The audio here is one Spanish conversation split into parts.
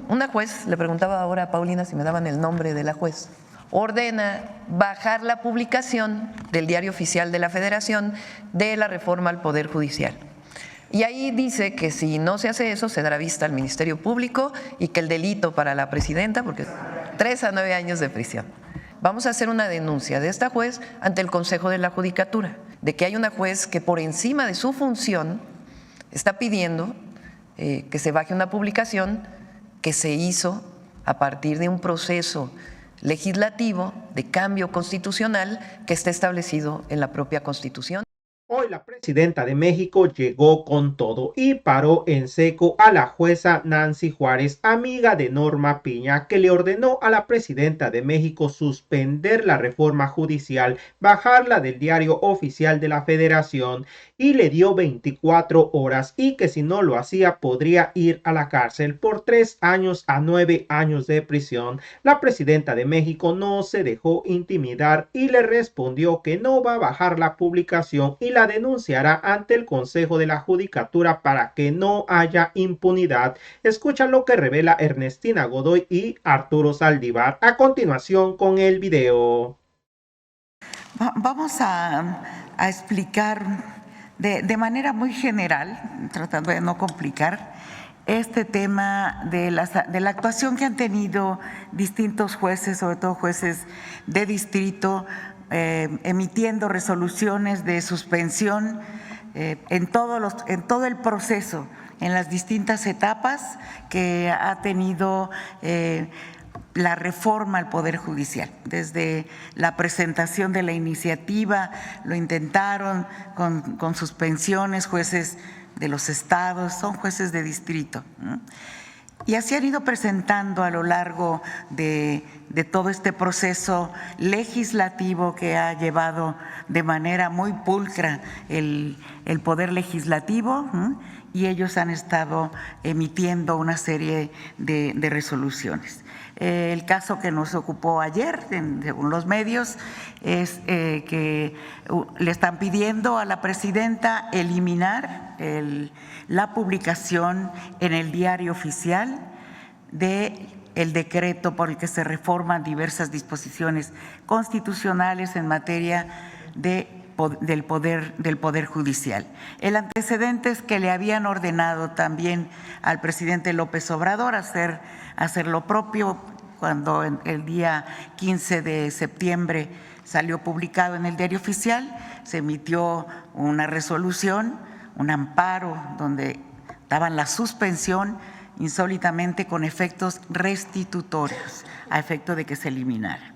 Una juez, le preguntaba ahora a Paulina si me daban el nombre de la juez, ordena bajar la publicación del Diario Oficial de la Federación de la reforma al Poder Judicial. Y ahí dice que si no se hace eso, se dará vista al Ministerio Público y que el delito para la presidenta, porque 3 a 9 años de prisión. Vamos a hacer una denuncia de esta juez ante el Consejo de la Judicatura, de que hay una juez que por encima de su función está pidiendo que se baje una publicación que se hizo a partir de un proceso legislativo de cambio constitucional que está establecido en la propia Constitución. Hoy la presidenta de México llegó con todo y paró en seco a la jueza Nancy Juárez, amiga de Norma Piña, que le ordenó a la presidenta de México suspender la reforma judicial, bajarla del Diario Oficial de la Federación y le dio 24 horas y que si no lo hacía podría ir a la cárcel por 3 años a 9 años de prisión. La presidenta de México no se dejó intimidar y le respondió que no va a bajar la publicación y la denunciará ante el Consejo de la Judicatura para que no haya impunidad. Escucha lo que revela Ernestina Godoy y Arturo Saldívar a continuación con el video. Vamos a explicar de manera muy general, tratando de no complicar, este tema de la actuación que han tenido distintos jueces, sobre todo jueces de distrito, emitiendo resoluciones de suspensión en todo el proceso, en las distintas etapas que ha tenido la reforma al Poder Judicial. Desde la presentación de la iniciativa lo intentaron con suspensiones, jueces de los estados, son jueces de distrito, ¿no? Y así han ido presentando a lo largo de todo este proceso legislativo que ha llevado de manera muy pulcra el Poder Legislativo, ¿no? Y ellos han estado emitiendo una serie de resoluciones. El caso que nos ocupó ayer, según los medios, es que le están pidiendo a la presidenta eliminar la publicación en el Diario Oficial del decreto por el que se reforman diversas disposiciones constitucionales en materia del poder judicial. El antecedente es que le habían ordenado también al presidente López Obrador hacer lo propio cuando el día 15 de septiembre salió publicado en el Diario Oficial, se emitió una resolución, un amparo donde daban la suspensión insólitamente con efectos restitutorios, a efecto de que se eliminara.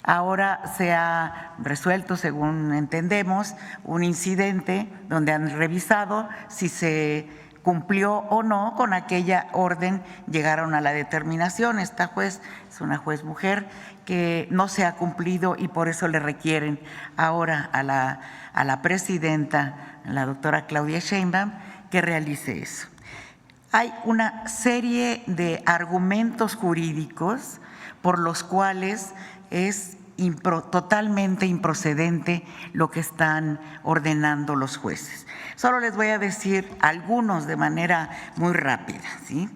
Ahora se ha resuelto, según entendemos, un incidente donde han revisado si se cumplió o no con aquella orden, llegaron a la determinación. Esta juez es una juez mujer que no se ha cumplido y por eso le requieren ahora a la presidenta, la doctora Claudia Sheinbaum, que realice eso. Hay una serie de argumentos jurídicos por los cuales es totalmente improcedente lo que están ordenando los jueces. Solo les voy a decir algunos de manera muy rápida, ¿sí?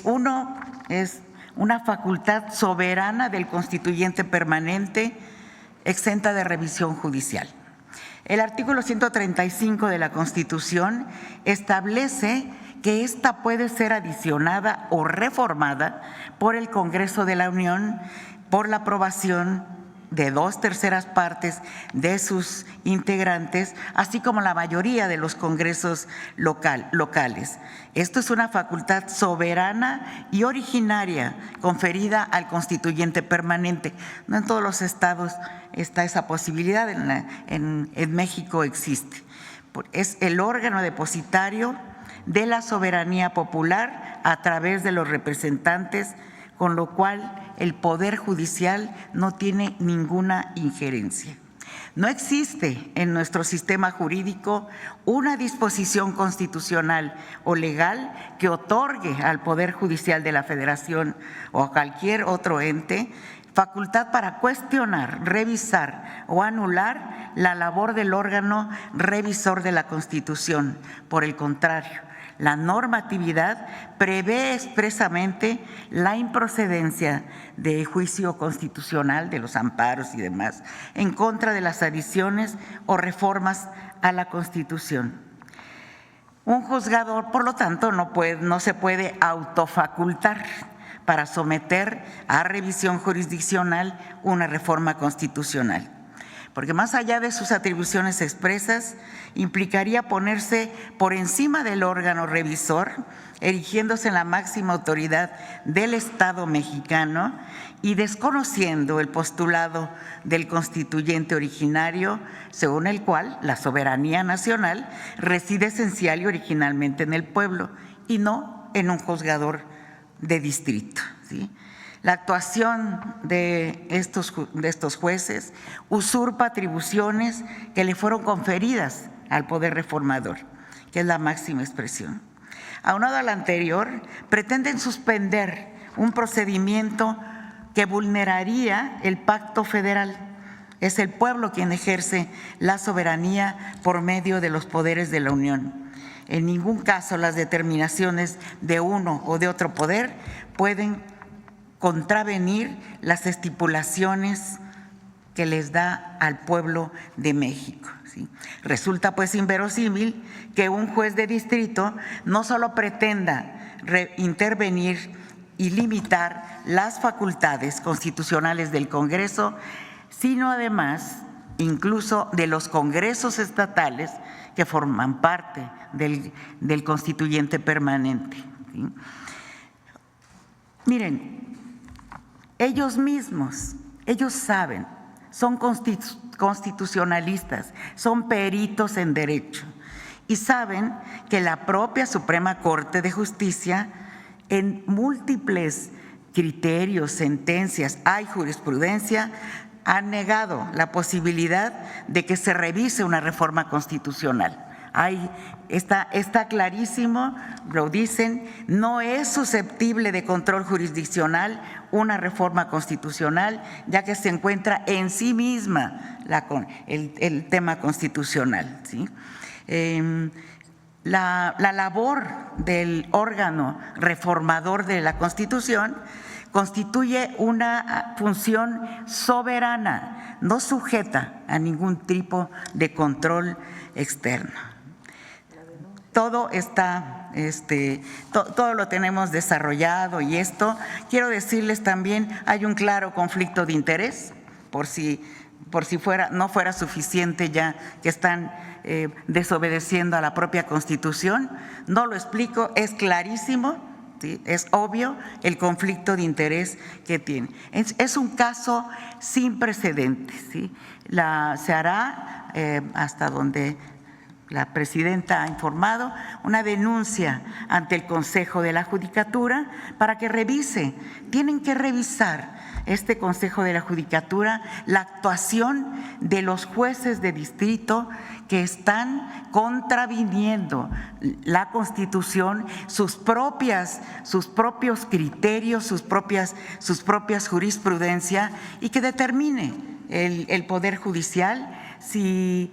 Uno es una facultad soberana del constituyente permanente exenta de revisión judicial. El artículo 135 de la Constitución establece que ésta puede ser adicionada o reformada por el Congreso de la Unión por la aprobación de 2/3 partes de sus integrantes, así como la mayoría de los congresos locales. Esto es una facultad soberana y originaria conferida al constituyente permanente. No en todos los estados está esa posibilidad, en México existe. Es el órgano depositario de la soberanía popular a través de los representantes, con lo cual el Poder Judicial no tiene ninguna injerencia. No existe en nuestro sistema jurídico una disposición constitucional o legal que otorgue al Poder Judicial de la Federación o a cualquier otro ente facultad para cuestionar, revisar o anular la labor del órgano revisor de la Constitución. Por el contrario, la normatividad prevé expresamente la improcedencia de juicio constitucional, de los amparos y demás, en contra de las adiciones o reformas a la Constitución. Un juzgador, por lo tanto, no se puede autofacultar para someter a revisión jurisdiccional una reforma constitucional, porque más allá de sus atribuciones expresas, implicaría ponerse por encima del órgano revisor, erigiéndose en la máxima autoridad del Estado mexicano y desconociendo el postulado del constituyente originario, según el cual la soberanía nacional reside esencial y originalmente en el pueblo y no en un juzgador de distrito, ¿sí? La actuación de estos jueces usurpa atribuciones que le fueron conferidas al poder reformador, que es la máxima expresión. Aunado a lo anterior, pretenden suspender un procedimiento que vulneraría el pacto federal. Es el pueblo quien ejerce la soberanía por medio de los poderes de la Unión. En ningún caso las determinaciones de uno o de otro poder pueden contravenir las estipulaciones que les da al pueblo de México, ¿sí? Resulta pues inverosímil que un juez de distrito no solo pretenda intervenir y limitar las facultades constitucionales del Congreso, sino además incluso de los congresos estatales que forman parte del constituyente permanente, ¿sí? Miren, ellos mismos, ellos saben, son constitucionalistas, son peritos en derecho y saben que la propia Suprema Corte de Justicia, en múltiples criterios, sentencias, hay jurisprudencia, ha negado la posibilidad de que se revise una reforma constitucional. Está clarísimo, lo dicen, no es susceptible de control jurisdiccional una reforma constitucional, ya que se encuentra en sí misma el tema constitucional, ¿sí? La labor del órgano reformador de la Constitución constituye una función soberana, no sujeta a ningún tipo de control externo. Todo está, todo lo tenemos desarrollado y esto, quiero decirles también, hay un claro conflicto de interés, por si no fuera suficiente ya que están desobedeciendo a la propia Constitución. No lo explico, es clarísimo, ¿sí? Es obvio el conflicto de interés que tiene. Es un caso sin precedentes, ¿sí? Se hará, hasta donde la presidenta ha informado, una denuncia ante el Consejo de la Judicatura para que revise. Tienen que revisar este Consejo de la Judicatura la actuación de los jueces de distrito que están contraviniendo la Constitución, sus propios criterios, sus propias jurisprudencias, y que determine el Poder Judicial si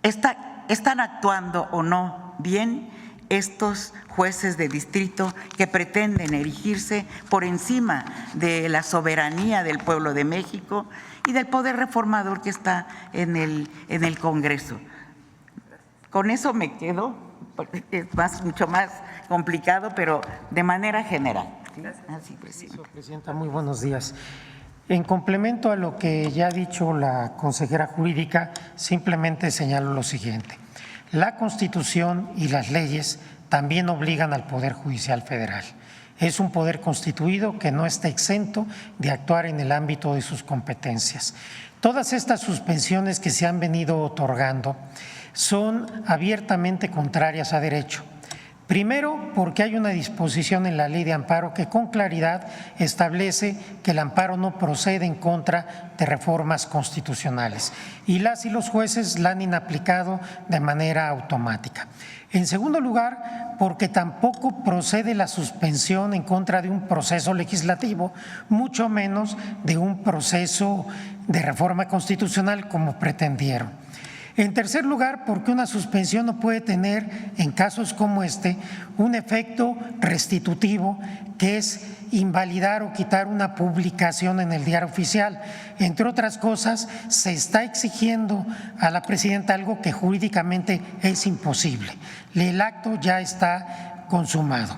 están actuando o no bien estos jueces de distrito que pretenden erigirse por encima de la soberanía del pueblo de México y del poder reformador que está en el Congreso. Con eso me quedo, porque es mucho más complicado, pero de manera general. Así, Presidenta, muy buenos días. En complemento a lo que ya ha dicho la consejera jurídica, simplemente señalo lo siguiente. La Constitución y las leyes también obligan al Poder Judicial Federal. Es un poder constituido que no está exento de actuar en el ámbito de sus competencias. Todas estas suspensiones que se han venido otorgando son abiertamente contrarias a derecho. Primero, porque hay una disposición en la Ley de Amparo que con claridad establece que el amparo no procede en contra de reformas constitucionales y los jueces la han inaplicado de manera automática. En segundo lugar, porque tampoco procede la suspensión en contra de un proceso legislativo, mucho menos de un proceso de reforma constitucional como pretendieron. En tercer lugar, porque una suspensión no puede tener, en casos como este, un efecto restitutivo, que es invalidar o quitar una publicación en el Diario Oficial. Entre otras cosas, se está exigiendo a la presidenta algo que jurídicamente es imposible. El acto ya está consumado.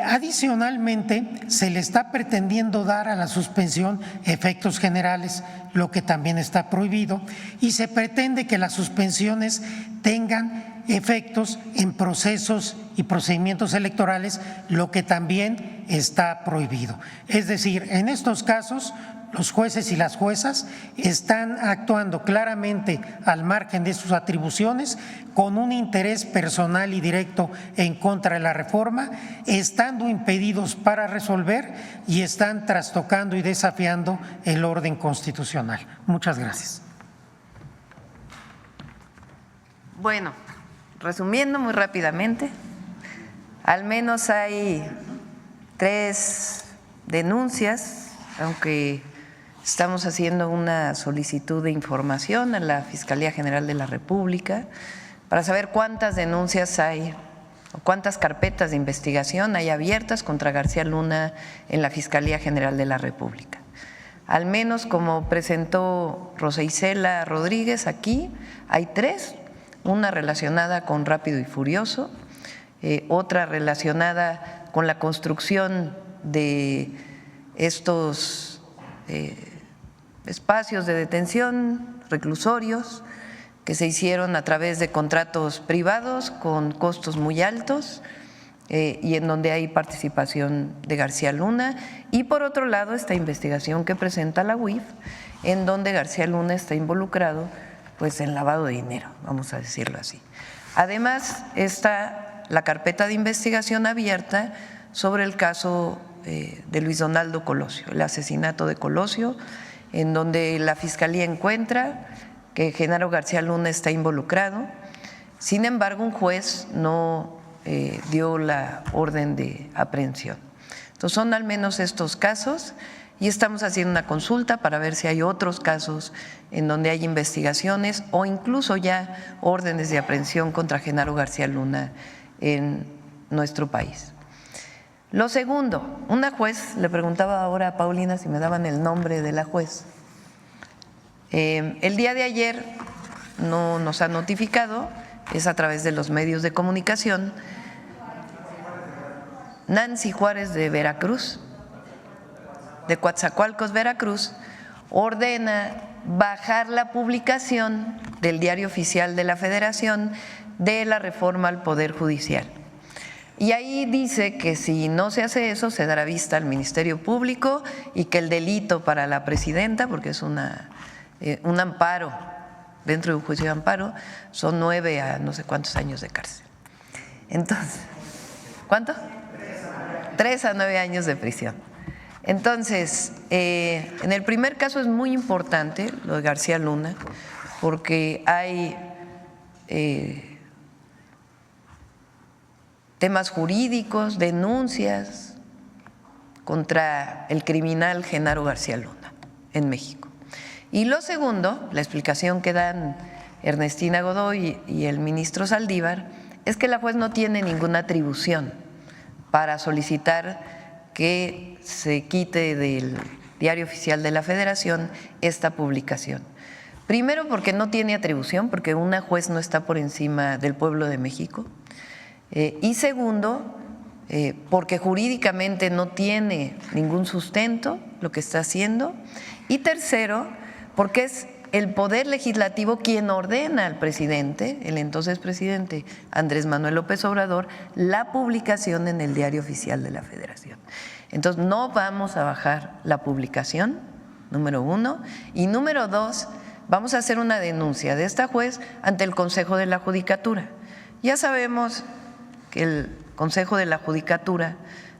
Adicionalmente, se le está pretendiendo dar a la suspensión efectos generales, lo que también está prohibido, y se pretende que las suspensiones tengan efectos en procesos y procedimientos electorales, lo que también está prohibido. Es decir, en estos casos, los jueces y las juezas están actuando claramente al margen de sus atribuciones, con un interés personal y directo en contra de la reforma, estando impedidos para resolver y están trastocando y desafiando el orden constitucional. Muchas gracias. Bueno, resumiendo muy rápidamente, al menos hay 3 denuncias, aunque estamos haciendo una solicitud de información a la Fiscalía General de la República para saber cuántas denuncias hay o cuántas carpetas de investigación hay abiertas contra García Luna en la Fiscalía General de la República. Al menos, como presentó Rosa Isela Rodríguez aquí, hay 3, una relacionada con Rápido y Furioso, otra relacionada con la construcción de estos espacios de detención, reclusorios, que se hicieron a través de contratos privados con costos muy altos y en donde hay participación de García Luna. Y por otro lado, esta investigación que presenta la UIF, en donde García Luna está involucrado pues en lavado de dinero, vamos a decirlo así. Además está la carpeta de investigación abierta sobre el caso de Luis Donaldo Colosio, el asesinato de Colosio, en donde la Fiscalía encuentra que Genaro García Luna está involucrado. Sin embargo, un juez no dio la orden de aprehensión. Entonces, son al menos estos casos y estamos haciendo una consulta para ver si hay otros casos en donde hay investigaciones o incluso ya órdenes de aprehensión contra Genaro García Luna en nuestro país. Lo segundo, una juez, le preguntaba ahora a Paulina si me daban el nombre de la juez. El día de ayer no nos ha notificado, es a través de los medios de comunicación, Nancy Juárez de Veracruz, de Coatzacoalcos, Veracruz, ordena bajar la publicación del Diario Oficial de la Federación de la reforma al Poder Judicial. Y ahí dice que si no se hace eso, se dará vista al Ministerio Público y que el delito para la presidenta, porque es un amparo, dentro de un juicio de amparo, son 9 a no sé cuántos años de cárcel. Entonces, ¿cuánto? 3 a 9 años de prisión. Entonces, en el primer caso es muy importante lo de García Luna, porque hay temas jurídicos, denuncias contra el criminal Genaro García Luna en México. Y lo segundo, la explicación que dan Ernestina Godoy y el ministro Saldívar, es que la juez no tiene ninguna atribución para solicitar que se quite del Diario Oficial de la Federación esta publicación. Primero, porque no tiene atribución, porque una juez no está por encima del pueblo de México. Y segundo, porque jurídicamente no tiene ningún sustento lo que está haciendo. Y tercero, porque es el Poder Legislativo quien ordena al presidente, el entonces presidente Andrés Manuel López Obrador, la publicación en el Diario Oficial de la Federación. Entonces, no vamos a bajar la publicación, número 1, y número 2, vamos a hacer una denuncia de esta juez ante el Consejo de la Judicatura. Ya sabemos que el Consejo de la Judicatura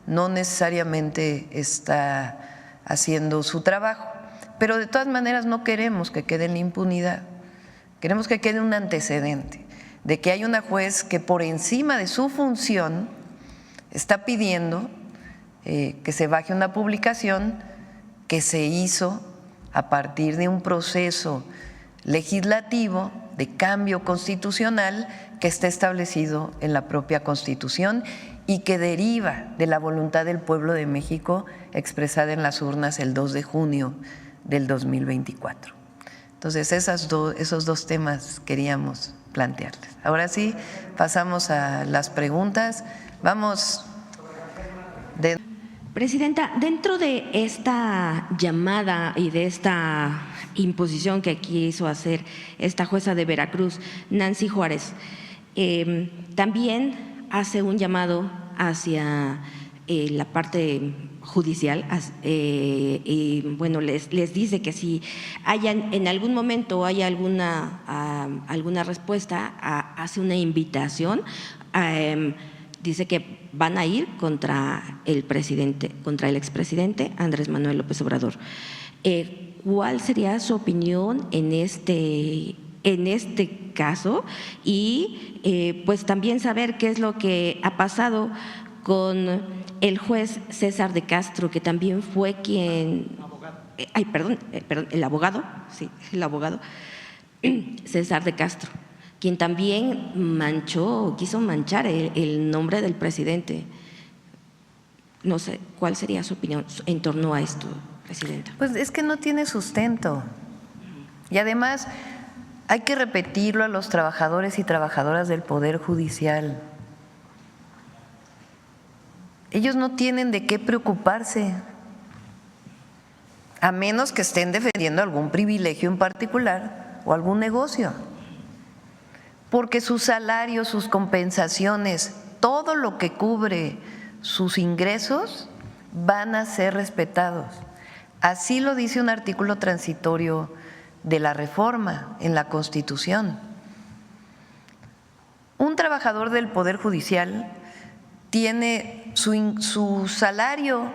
no necesariamente está haciendo su trabajo, pero de todas maneras no queremos que quede en la impunidad, queremos que quede un antecedente de que hay una juez que por encima de su función está pidiendo que se baje una publicación que se hizo a partir de un proceso legislativo de cambio constitucional que está establecido en la propia Constitución y que deriva de la voluntad del pueblo de México expresada en las urnas el 2 de junio del 2024. Entonces, esos dos temas queríamos plantearles. Ahora sí, pasamos a las preguntas. Vamos de… Presidenta, dentro de esta llamada y de esta imposición que quiso hacer esta jueza de Veracruz, Nancy Juárez, también hace un llamado hacia la parte judicial y bueno, les dice que si en algún momento hay alguna respuesta, hace una invitación, dice que van a ir contra el expresidente Andrés Manuel López Obrador. ¿Cuál sería su opinión en este caso? Y pues también saber qué es lo que ha pasado con el juez César de Castro, que también fue quien… el abogado César de Castro, quien también quiso manchar el nombre del presidente. No sé, ¿cuál sería su opinión en torno a esto, Presidenta? Pues es que no tiene sustento. Y además hay que repetirlo a los trabajadores y trabajadoras del Poder Judicial. Ellos no tienen de qué preocuparse, a menos que estén defendiendo algún privilegio en particular o algún negocio. Porque sus salarios, sus compensaciones, todo lo que cubre sus ingresos van a ser respetados. Así lo dice un artículo transitorio de la reforma en la Constitución. Un trabajador del Poder Judicial tiene su salario,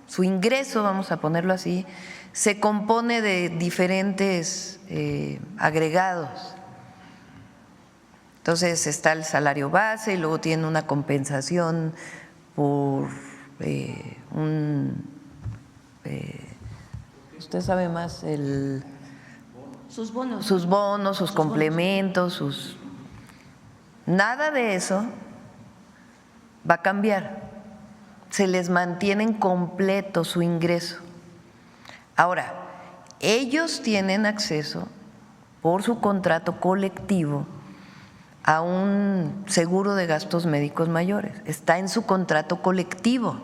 su ingreso, vamos a ponerlo así, se compone de diferentes agregados. Entonces está el salario base y luego tiene una compensación por usted sabe más, Sus bonos. Sus complementos, nada de eso va a cambiar. Se les mantiene en completo su ingreso. Ahora, ellos tienen acceso por su contrato colectivo a un seguro de gastos médicos mayores. Está en su contrato colectivo.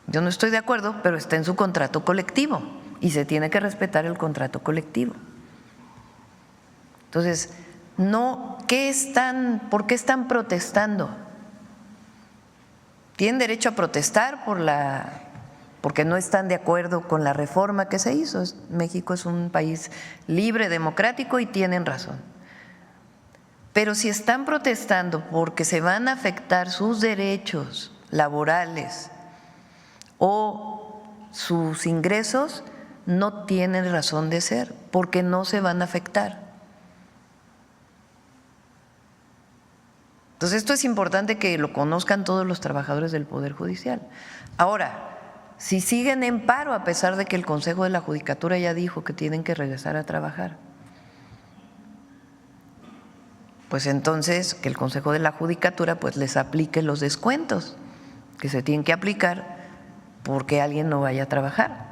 Yo no estoy de acuerdo, pero está en su contrato colectivo y se tiene que respetar el contrato colectivo. Entonces, ¿por qué están protestando? Tienen derecho a protestar porque no están de acuerdo con la reforma que se hizo. México es un país libre, democrático y tienen razón. Pero si están protestando porque se van a afectar sus derechos laborales o sus ingresos, no tienen razón de ser, porque no se van a afectar. Entonces, esto es importante que lo conozcan todos los trabajadores del Poder Judicial. Ahora, si siguen en paro, a pesar de que el Consejo de la Judicatura ya dijo que tienen que regresar a trabajar, pues entonces que el Consejo de la Judicatura pues les aplique los descuentos que se tienen que aplicar porque alguien no vaya a trabajar.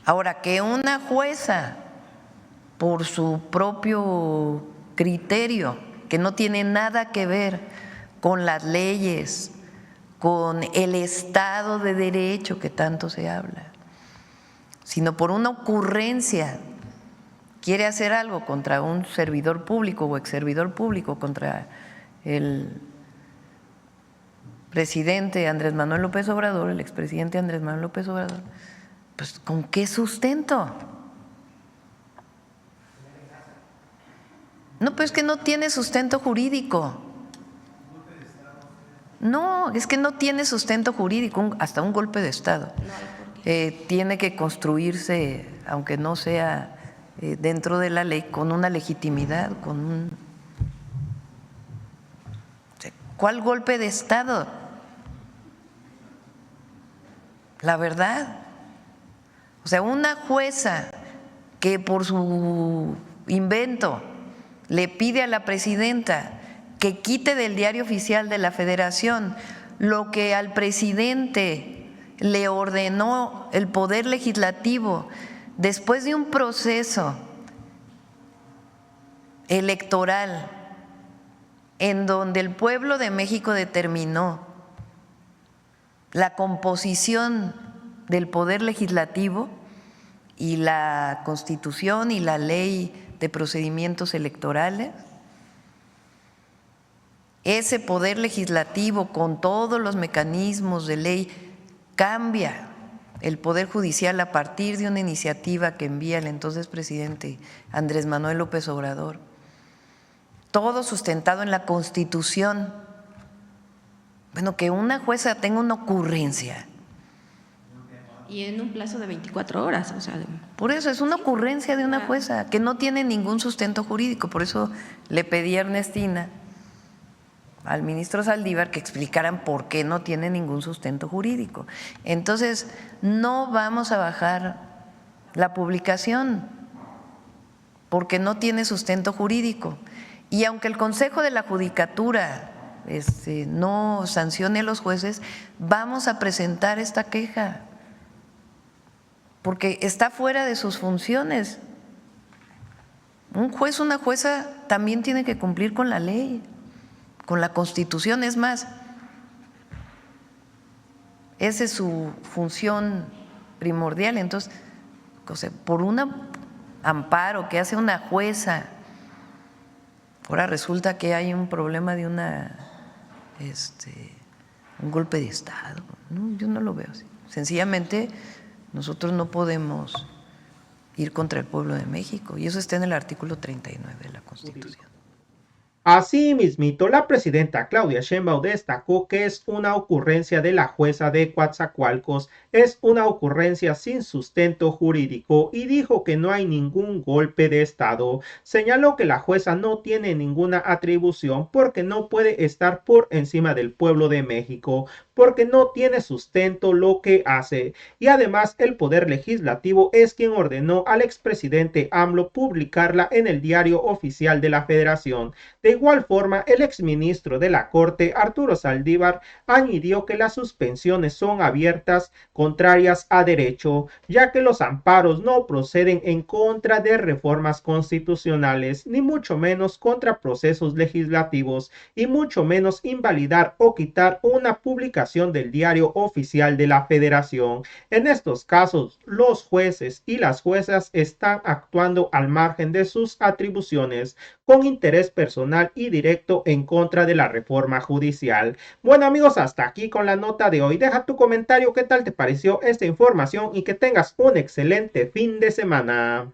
Ahora, que una jueza, por su propio criterio, que no tiene nada que ver con las leyes, con el Estado de Derecho que tanto se habla, sino por una ocurrencia, quiere hacer algo contra un servidor público o exservidor público, contra el presidente Andrés Manuel López Obrador, el expresidente Andrés Manuel López Obrador, pues ¿con qué sustento? No, pues es que no tiene sustento jurídico. No, es que no tiene sustento jurídico, hasta un golpe de Estado. Tiene que construirse, aunque no sea dentro de la ley, con una legitimidad, ¿Cuál golpe de Estado? la verdad. O sea, una jueza que por su invento le pide a la presidenta que quite del Diario Oficial de la Federación lo que al presidente le ordenó el Poder Legislativo después de un proceso electoral en donde el pueblo de México determinó la composición del Poder Legislativo y la Constitución y la Ley de Procedimientos Electorales. Ese Poder Legislativo, con todos los mecanismos de ley, cambia el Poder Judicial a partir de una iniciativa que envía el entonces presidente Andrés Manuel López Obrador. Todo sustentado en la Constitución. Bueno, que una jueza tenga una ocurrencia. Y en un plazo de 24 horas, o sea. Por eso es una ocurrencia de una jueza que no tiene ningún sustento jurídico. Por eso le pedí a Ernestina, al ministro Saldívar, que explicaran por qué no tiene ningún sustento jurídico. Entonces, no vamos a bajar la publicación porque no tiene sustento jurídico. Y aunque el Consejo de la Judicatura no sancione a los jueces, vamos a presentar esta queja porque está fuera de sus funciones. Un juez, una jueza también tiene que cumplir con la ley, con la Constitución. Es más, esa es su función primordial. Entonces, por un amparo que hace una jueza, ahora resulta que hay un problema de un golpe de Estado. No, yo no lo veo así. Sencillamente, nosotros no podemos ir contra el pueblo de México, y eso está en el artículo 39 de la Constitución. Así mismito, la presidenta Claudia Sheinbaum destacó que es una ocurrencia de la jueza de Coatzacoalcos, es una ocurrencia sin sustento jurídico y dijo que no hay ningún golpe de Estado. Señaló que la jueza no tiene ninguna atribución porque no puede estar por encima del pueblo de México, porque no tiene sustento lo que hace. Y además el Poder Legislativo es quien ordenó al expresidente AMLO publicarla en el Diario Oficial de la Federación. De igual forma, el exministro de la Corte, Arturo Saldívar, añadió que las suspensiones son abiertas, contrarias a derecho, ya que los amparos no proceden en contra de reformas constitucionales, ni mucho menos contra procesos legislativos, y mucho menos invalidar o quitar una publicación del Diario Oficial de la Federación. En estos casos, los jueces y las juezas están actuando al margen de sus atribuciones, con interés personal y directo en contra de la reforma judicial. Bueno amigos, hasta aquí con la nota de hoy. Deja tu comentario, qué tal te pareció esta información y que tengas un excelente fin de semana.